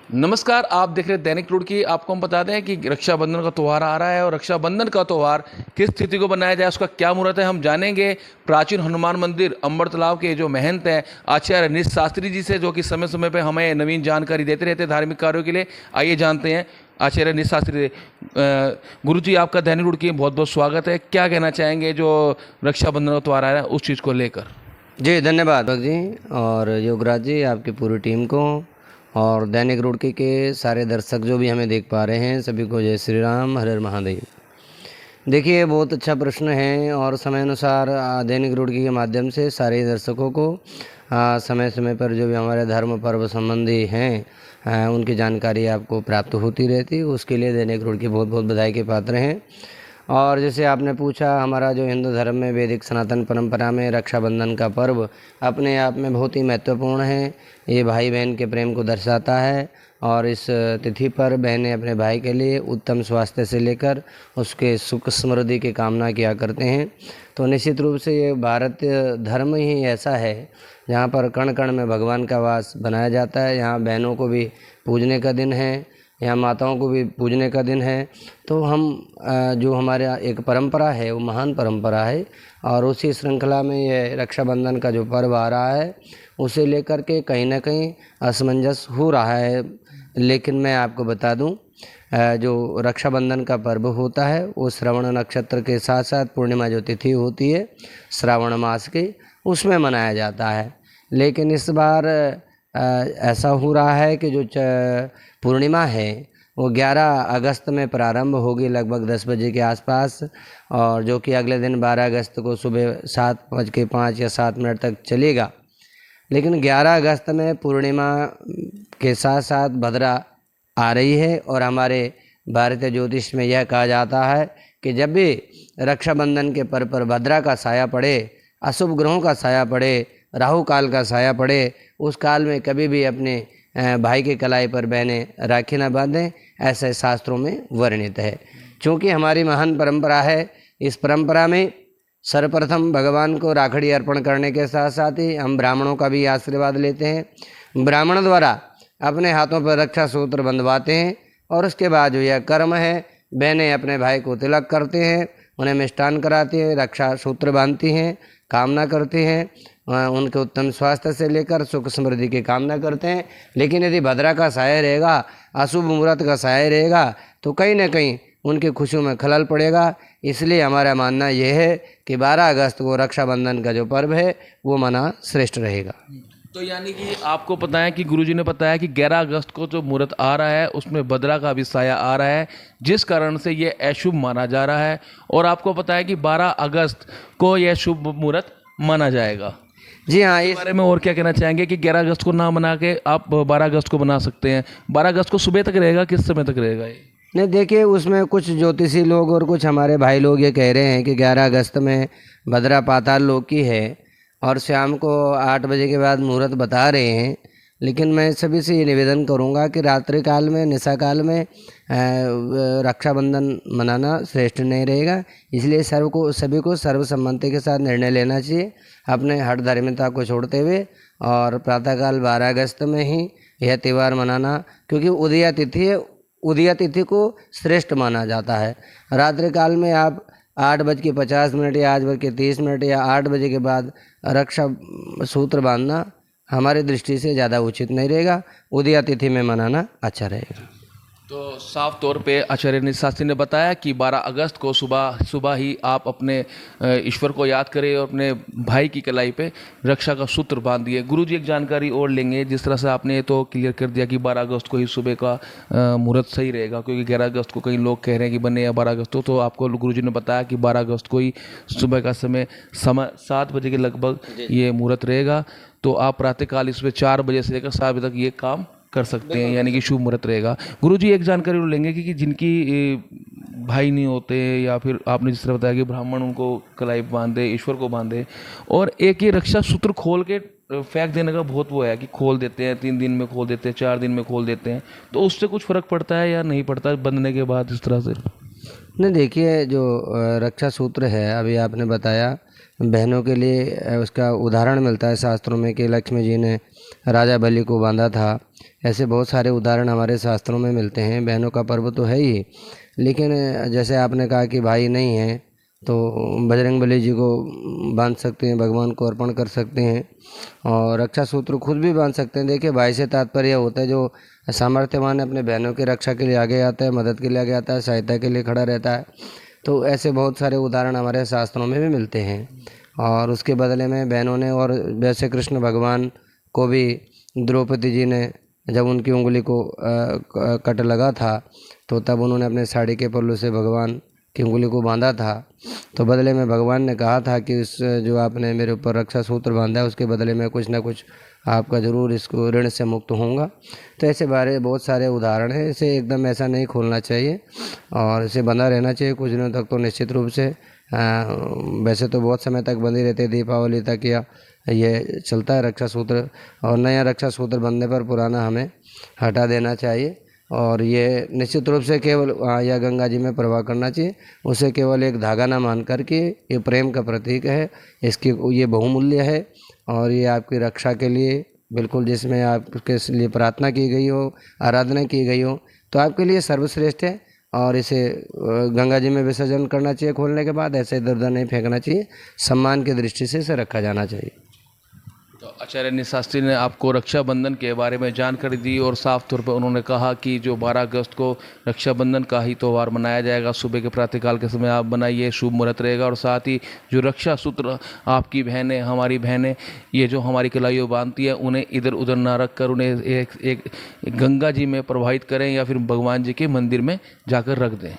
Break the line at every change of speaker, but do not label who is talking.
नमस्कार, आप देख रहे हैं दैनिक रुड़की। आपको हम बता दें कि रक्षाबंधन का त्यौहार आ रहा है और रक्षाबंधन का त्यौहार किस तिथि को बनाया जाए, उसका क्या मुहूर्त है, हम जानेंगे प्राचीन हनुमान मंदिर अम्बर तालाब के जो महंत हैं आचार्य निश शास्त्री जी से, जो कि समय समय पर हमें नवीन जानकारी देते रहते हैं धार्मिक कार्यों के लिए। आइए जानते हैं आचार्य निश शास्त्री गुरु जी, आपका दैनिक रुड़की में बहुत बहुत स्वागत है। क्या कहना चाहेंगे जो रक्षाबंधन का त्यौहार आ रहा है उस चीज़ को लेकर?
जी धन्यवाद भक्त जी और योगराज जी, आपकी पूरी टीम को और दैनिक रुड़की के सारे दर्शक जो भी हमें देख पा रहे हैं, सभी को जय श्री राम, हर हर महादेव। देखिए, बहुत अच्छा प्रश्न है और समय अनुसार दैनिक रुड़की के माध्यम से सारे दर्शकों को समय समय पर जो भी हमारे धर्म पर्व संबंधी हैं उनकी जानकारी आपको प्राप्त होती रहती है। उसके लिए दैनिक रुड़की बहुत बहुत बधाई के पात्र हैं। और जैसे आपने पूछा, हमारा जो हिंदू धर्म में वैदिक सनातन परंपरा में रक्षाबंधन का पर्व अपने आप में बहुत ही महत्वपूर्ण है। ये भाई बहन के प्रेम को दर्शाता है और इस तिथि पर बहनें अपने भाई के लिए उत्तम स्वास्थ्य से लेकर उसके सुख समृद्धि की कामना किया करते हैं। तो निश्चित रूप से ये भारतीय धर्म ही ऐसा है जहाँ पर कण कण में भगवान का वास बनाया जाता है। यहाँ बहनों को भी पूजने का दिन है, यहाँ माताओं को भी पूजने का दिन है। तो हम जो हमारे एक परंपरा है वो महान परंपरा है और उसी श्रृंखला में ये रक्षाबंधन का जो पर्व आ रहा है उसे लेकर के कहीं ना कहीं असमंजस हो रहा है। लेकिन मैं आपको बता दूं, जो रक्षाबंधन का पर्व होता है वो श्रवण नक्षत्र के साथ साथ पूर्णिमा जो तिथि होती है श्रावण मास की, उसमें मनाया जाता है। लेकिन इस बार ऐसा हो रहा है कि जो पूर्णिमा है वो 11 अगस्त में प्रारंभ होगी लगभग 10 बजे के आसपास, और जो कि अगले दिन 12 अगस्त को सुबह 7:05 या 7 मिनट तक चलेगा। लेकिन 11 अगस्त में पूर्णिमा के साथ साथ भद्रा आ रही है और हमारे भारतीय ज्योतिष में यह कहा जाता है कि जब भी रक्षाबंधन के पर्व पर भद्रा का साया पड़े, अशुभ ग्रहों का साया पड़े, राहु काल का साया पड़े, उस काल में कभी भी अपने भाई के कलाई पर बहनें राखी न बांधें, ऐसे शास्त्रों में वर्णित है। चूँकि हमारी महान परंपरा है, इस परंपरा में सर्वप्रथम भगवान को राखड़ी अर्पण करने के साथ साथ ही हम ब्राह्मणों का भी आशीर्वाद लेते हैं। ब्राह्मण द्वारा अपने हाथों पर रक्षा सूत्र बंधवाते हैं और उसके बाद जो यह कर्म है, बहनें अपने भाई को तिलक करते हैं, उन्हें मिष्ठान कराती हैं, रक्षा सूत्र बांधती हैं, कामना करती हैं, उनके उत्तम स्वास्थ्य से लेकर सुख समृद्धि की कामना करते हैं। लेकिन यदि भद्रा का साया रहेगा, अशुभ मुहूर्त का साया रहेगा, तो कहीं ना कहीं उनकी खुशियों में खलल पड़ेगा। इसलिए हमारा मानना यह है कि 12 अगस्त को रक्षाबंधन का जो पर्व है वो मना श्रेष्ठ रहेगा।
तो यानी कि आपको पता है कि गुरुजी ने बताया कि 11 अगस्त को जो मुहूर्त आ रहा है उसमें भद्रा का भी साया आ रहा है, जिस कारण से ये अशुभ माना जा रहा है। और आपको पता है कि 12 अगस्त को यह शुभ मुहूर्त माना जाएगा।
जी हाँ,
इस बारे में और क्या कहना चाहेंगे कि 11 अगस्त को ना मना के आप 12 अगस्त को बना सकते हैं? 12 अगस्त को सुबह तक रहेगा, किस समय तक रहेगा ये?
नहीं, देखिए, उसमें कुछ ज्योतिषी लोग और कुछ हमारे भाई लोग ये कह रहे हैं कि 11 अगस्त में भद्रा पाताल लोक की है और शाम को 8 बजे के बाद मुहूर्त बता रहे हैं। लेकिन मैं सभी से ये निवेदन करूंगा कि रात्रि काल में, निशा काल में रक्षाबंधन मनाना श्रेष्ठ नहीं रहेगा। इसलिए सभी को सर्वसम्मति के साथ निर्णय लेना चाहिए, अपने हठ धार्मिकता को छोड़ते हुए, और प्रातःकाल 12 अगस्त में ही यह त्यौहार मनाना, क्योंकि उदया तिथि है, उदया तिथि को श्रेष्ठ माना जाता है। रात्रि काल में आप 8:50 या 8:30 या 8 बजे के बाद रक्षा सूत्र बांधना हमारी दृष्टि से ज़्यादा उचित नहीं रहेगा। उदया तिथि में मनाना अच्छा रहेगा।
तो साफ तौर पे आचार्य निश शास्त्री ने बताया कि 12 अगस्त को सुबह ही आप अपने ईश्वर को याद करें और अपने भाई की कलाई पे रक्षा का सूत्र बांध दिए। गुरुजी एक जानकारी और लेंगे, जिस तरह से आपने तो क्लियर कर दिया कि 12 अगस्त को ही सुबह का मुहूर्त सही रहेगा, क्योंकि 11 अगस्त को कई लोग कह रहे हैं कि बने या 12 अगस्त को। तो आपको गुरुजी ने बताया कि 12 अगस्त को ही सुबह का समय 7 बजे के लगभग ये मुहूर्त रहेगा। तो आप प्रातःकाल इसमें 4 बजे से लेकर 7 बजे तक ये काम कर सकते हैं, यानी कि शुभ मुहूर्त रहेगा। गुरुजी एक जानकारी लेंगे कि जिनकी भाई नहीं होते, या फिर आपने जिस तरह बताया कि ब्राह्मण उनको कलाई बांधे, ईश्वर को बांधे, और एक ये रक्षा सूत्र खोल के फेंक देने का बहुत वो है कि खोल देते हैं, 3 दिन में खोल देते हैं, 4 दिन में खोल देते हैं, तो उससे कुछ फर्क पड़ता है या नहीं पड़ता बंधने के बाद इस तरह से?
नहीं, देखिए, जो रक्षा सूत्र है, अभी आपने बताया बहनों के लिए उसका उदाहरण मिलता है शास्त्रों में कि लक्ष्मी जी ने राजा बलि को बांधा था। ऐसे बहुत सारे उदाहरण हमारे शास्त्रों में मिलते हैं। बहनों का पर्व तो है ही, लेकिन जैसे आपने कहा कि भाई नहीं है तो बजरंगबली जी को बांध सकते हैं, भगवान को अर्पण कर सकते हैं और रक्षा सूत्र खुद भी बांध सकते हैं। देखिए, भाई से तात्पर्य होता है जो सामर्थ्यवान है, अपने बहनों की रक्षा के लिए आगे आता है, मदद के लिए आगे आता है, सहायता के लिए खड़ा रहता है। तो ऐसे बहुत सारे उदाहरण हमारे शास्त्रों में भी मिलते हैं और उसके बदले में बहनों ने, और वैसे कृष्ण भगवान को भी द्रौपदी जी ने जब उनकी उंगली को कट लगा था तो तब उन्होंने अपने साड़ी के पल्लू से भगवान की उंगली को बांधा था। तो बदले में भगवान ने कहा था कि उस जो आपने मेरे ऊपर रक्षा सूत्र बांधा है उसके बदले में कुछ ना कुछ आपका ज़रूर इसको ऋण से मुक्त होऊंगा। तो ऐसे बारे बहुत सारे उदाहरण हैं। इसे एकदम ऐसा नहीं खोलना चाहिए और इसे बंधा रहना चाहिए कुछ दिनों तक तो निश्चित रूप से। वैसे तो बहुत समय तक बंधी रहते, दीपावली तक या ये चलता है रक्षा सूत्र, और नया रक्षा सूत्र बंधने पर पुराना हमें हटा देना चाहिए और ये निश्चित रूप से केवल या गंगा जी में प्रवाह करना चाहिए। उसे केवल एक धागा ना मान कर के ये प्रेम का प्रतीक है, इसकी ये बहुमूल्य है और ये आपकी रक्षा के लिए बिल्कुल, जिसमें आपके लिए प्रार्थना की गई हो, आराधना की गई हो, तो आपके लिए सर्वश्रेष्ठ है और इसे गंगा जी में विसर्जन करना चाहिए। खोलने के बाद ऐसे इधर उधर नहीं फेंकना चाहिए, सम्मान की दृष्टि से इसे रखा जाना चाहिए।
तो आचार्य शास्त्री ने आपको रक्षाबंधन के बारे में जानकारी दी और साफ तौर पर उन्होंने कहा कि जो 12 अगस्त को रक्षाबंधन का ही त्यौहार मनाया जाएगा, सुबह के प्रातःकाल के समय आप बनाइए, शुभ मुहूर्त रहेगा। और साथ ही जो रक्षा सूत्र आपकी बहनें, हमारी बहनें, ये जो हमारी कलाइयों बांधती है, उन्हें इधर उधर ना रख कर उन्हें एक गंगा जी में प्रवाहित करें या फिर भगवान जी के मंदिर में जाकर रख दें।